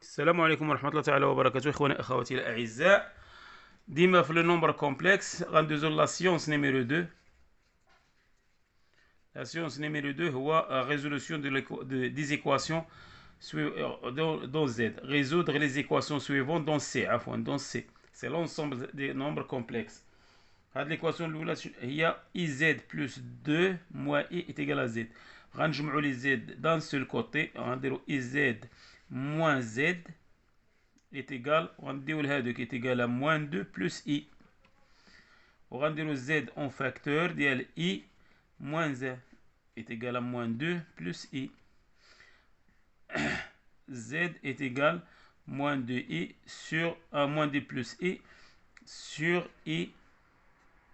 السلام عليكم ورحمة الله تعالى وبركاته إخواني أخواتي الأعزاء. ديما في لو نومبر كومبلكس غندوزو لا سيونس نيميرو 2. لا سيونس نيميرو 2 هو ريزولوسيون des équations dans Z. Résoudre les équations suivantes dans C. dans C. C'est l'ensemble des nombres complexes. هاد l'équation الأولى هي IZ plus 2 moins I est égal à Z. غنجمعو لي Z d'un seul côté. غنديرو IZ moins Z est égal, on dit qui est égal à moins 2 plus I. On va dire Z en facteur, dial I moins 1 est égal à moins 2 plus I. Z est égal à moins 2I sur moins 2 plus I sur I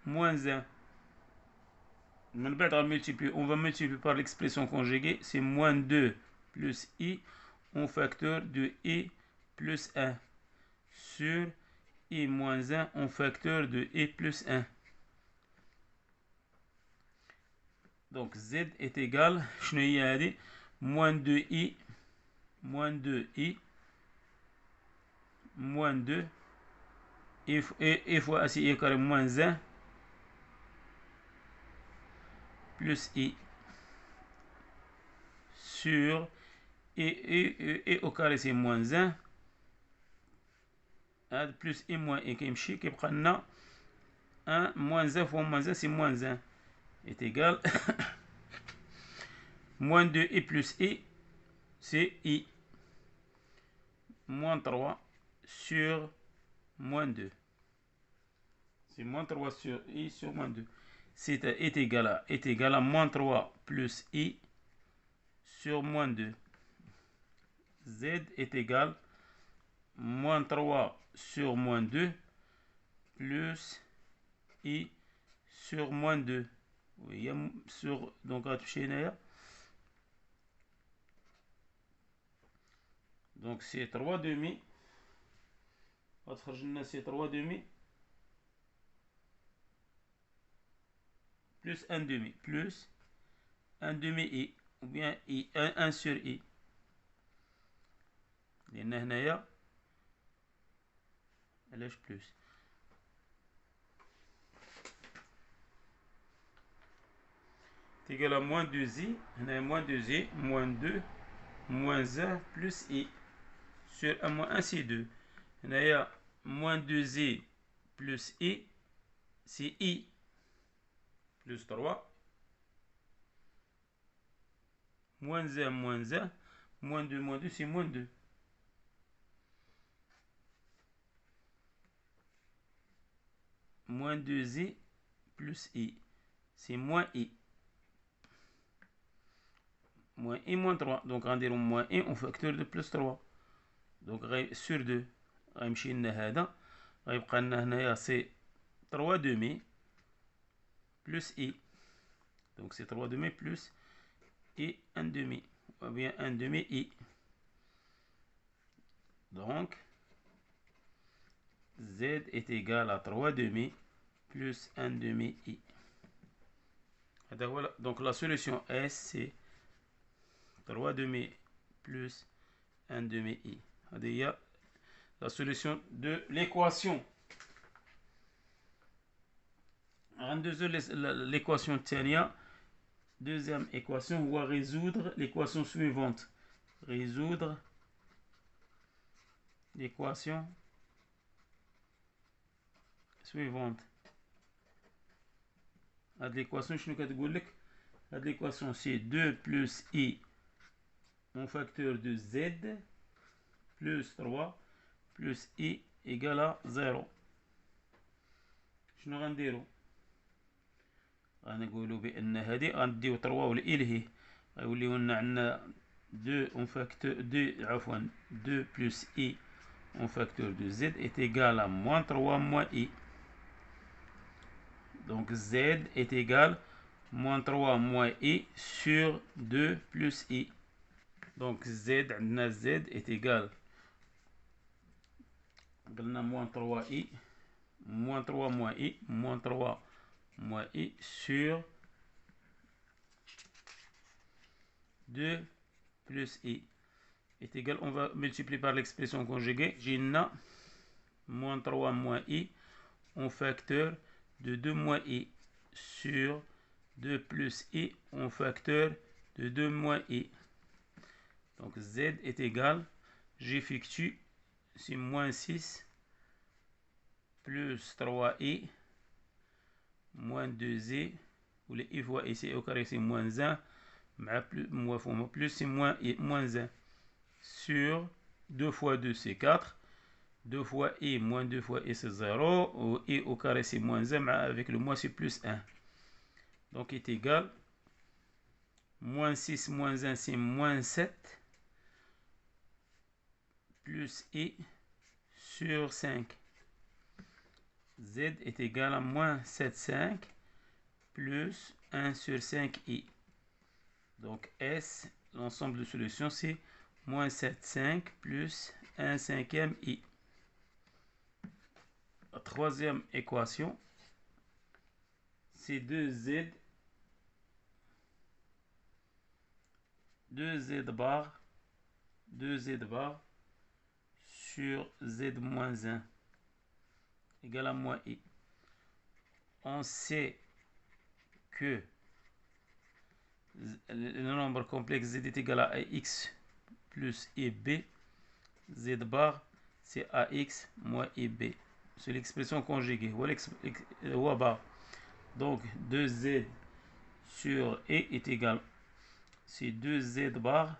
moins 1. On va multiplier par l'expression conjuguée, c'est moins 2 plus I en facteur de I plus 1 sur I moins 1 en facteur de I plus 1. Donc Z est égal à moins 2I moins 2I moins 2 I fois I carré moins 1 plus I sur I au carré c'est moins 1 plus I moins I qui يبقى لنا 1 moins 1 fois moins 1 c'est moins 1 est égal moins 2I plus I c'est I moins 3 sur moins 2. C'est moins 3 sur I sur moins 2. Est égal à moins 3 plus I sur moins 2. Z est égal à moins 3 sur moins 2 plus I sur moins 2. Oui, sur, donc à toucher là. Donc c'est 3 demi. C'est 3 demi plus 1 demi plus 1 demi I ou bien I 1 sur I. لأن هنايا علاش بلس égal à moins 2i, هنايا moins 2i, moins 2, moins 1 plus I sur 1 moins 1 c'est 2. هنايا moins 2i plus I c'est I plus 3 moins 1 moins 1 moins 2 c'est moins 2. Moins 2i plus I c'est moins I. Moins I moins 3. Donc on dirait moins I en facteur de plus 3. Donc sur 2 غيمشي لنا هذا غيبقى لنا هنايا سي 3 demi plus I. Donc c'est 3 demi plus I 1 demi ou bien 1 demi I. Donc Z est égal à 3 demi plus 1 demi I. Donc la solution S c'est 3 demi plus 1 demi I. هذه la solution de l'équation. L'équation الثانية. Deuxième équation, on va résoudre l'équation suivante. Résoudre l'équation suivante. L'équation, je ne l'équation c'est 2 plus I en facteur de Z plus 3 plus I égale à 0. شنو غنديرو؟ غنقولو بأن هادي غنديو 3 والإلهي غيوليو لنا عندنا 2 en facteur 2 عفوا 2 plus I en facteur de Z est égal à moins 3 moins I. Donc Z est égal à moins 3 moins I sur 2 plus I. Donc Z عندنا Z est égal قلنا moins 3I moins 3 moins I moins 3 moins I sur 2 plus I. est égal, on va multiplier par l'expression conjuguée. Gina moins 3 moins i en facteur de 2 moins i sur 2 plus i en facteur de 2 moins i. Donc z est égal, j'effectue, c'est moins 6 plus 3i moins 2i, ou les i fois ici au carré c'est moins 1, plus c'est moins 1, sur 2 fois 2 c'est 4, 2 fois i moins 2 fois i c'est 0, ou i au carré c'est moins 1, avec le moins c'est plus 1. Donc est égal, moins 6 moins 1 c'est moins 7, plus i sur 5. Z est égal à moins 7,5 plus 1 sur 5i. Donc S, l'ensemble de solutions, c'est moins 7,5 plus 1 cinquième i. La troisième équation, c'est 2z bar sur z moins 1 égale à moins i. On sait que le nombre complexe z est égal à ax plus ib. Z bar, c'est ax moins ib. C'est l'expression conjuguée. Donc 2z sur e est égal. C'est 2z bar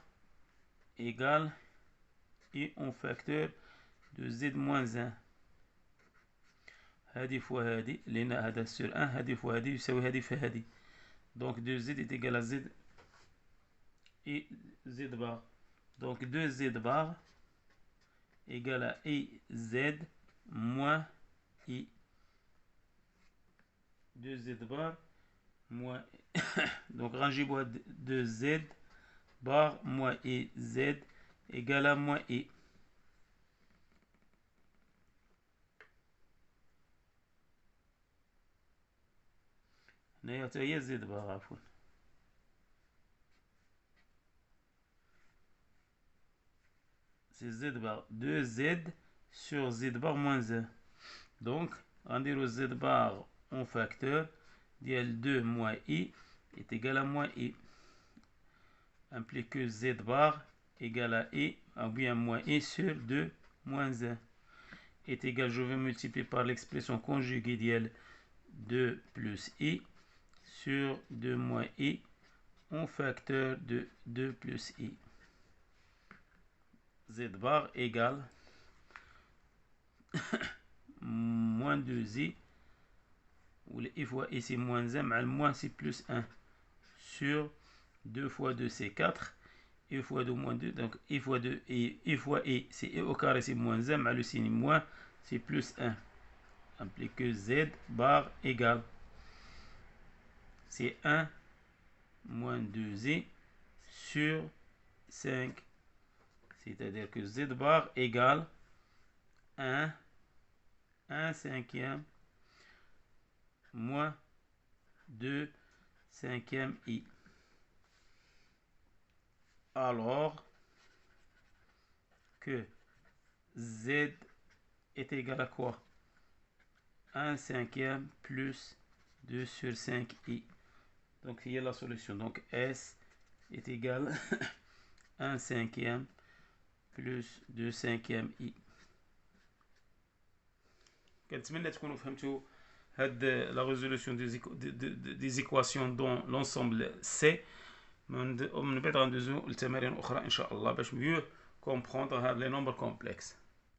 égale i en facteur de z moins 1. هذه فوا هذه لأن هذا sur 1 هذه فوا هذه يساوي هذه في هذه. Donc 2z est égal à z et z bar. Donc 2z bar égale à iz moins i. 2z bar moins donc rangez-moi 2z bar moins iz égale à moins i. هي z bar عفوا. C'est z bar 2z sur z bar moins 1. Donc rendez-le z bar en facteur d'IL 2 moins i est égal à moins i. Implique que z bar égale à i, ou bien moins i sur 2 moins 1 est égal, je vais multiplier par l'expression conjuguée d'IL 2 plus i sur 2 moins i en facteur de 2 plus i. Z bar égale moins 2i, où le i fois i c'est moins 1, mais le moins c'est plus 1, sur 2 fois 2 c'est 4, i fois 2 moins 2, donc i fois 2, i fois i c'est i au carré c'est moins 1, mais le signe moins c'est plus 1. Implique que z bar égale, c'est 1 moins 2i sur 5. C'est-à-dire que z bar égale 1 cinquième moins 2 cinquième i. Alors que z est égal à quoi? 1 cinquième plus 2 sur 5i. Donc il y a la solution. Donc S est égal à 1 cinquième plus 2 cinquième i. كنتمنى تكونوا فهمتوا هاد لا ريزولوسيون دي ايكواسيون دون لونسومبل سي. من بعد غندوزو لتمارين اخرى ان شاء الله باش ميو كومبروندر هاد لي نومبر كومبلكس.